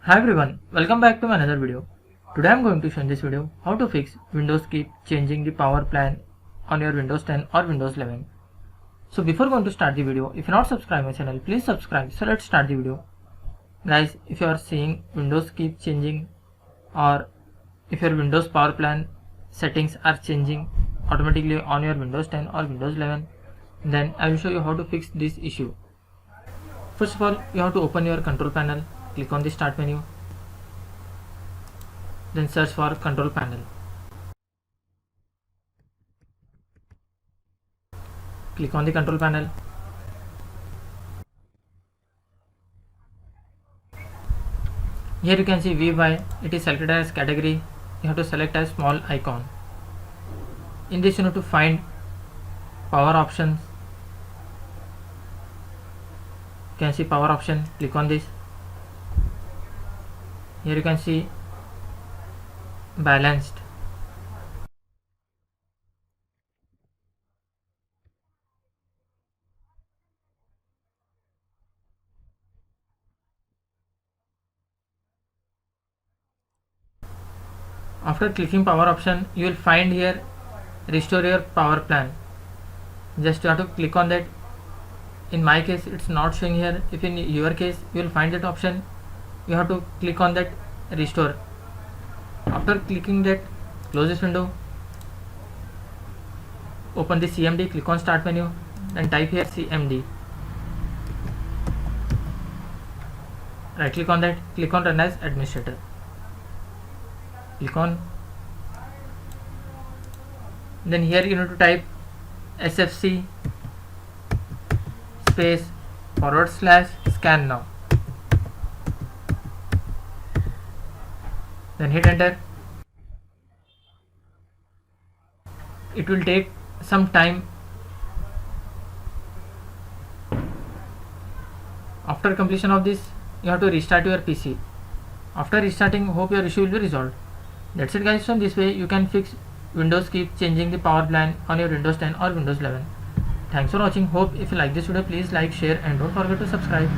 Hi everyone, welcome back to another video. Today I am going to show in this video how to fix Windows keep changing the power plan on your Windows 10 or Windows 11. So before going to start the video, if you are not subscribed my channel, please subscribe. So let's start the video. Guys, if you are seeing Windows keep changing or if your Windows power plan settings are changing automatically on your Windows 10 or Windows 11, then I will show you how to fix this issue. First of all, you have to open your control panel. Click on the start menu, then search for control panel. Click on the control panel. Here you can see VY, it is selected as category. You have to select as small icon. In this you need to find power options. You can see power option, click on this. Here you can see balanced. After clicking power option, you will find here restore your power plan. Just you have to click on that. In my case it's not showing here. If in your case you will find that option, you have to click on that restore. After clicking that, close this window, open the CMD, click on start menu, then type here CMD. Right click on that, click on run as administrator. Click on, then here you need to type SFC space / scan now. Then hit enter. It will take some time. After completion of this, you have to restart your PC. After restarting, hope your issue will be resolved. That's it guys. So in this way you can fix Windows keep changing the power plan on your Windows 10 or Windows 11. Thanks for watching. Hope if you like this video, please like, share and don't forget to subscribe.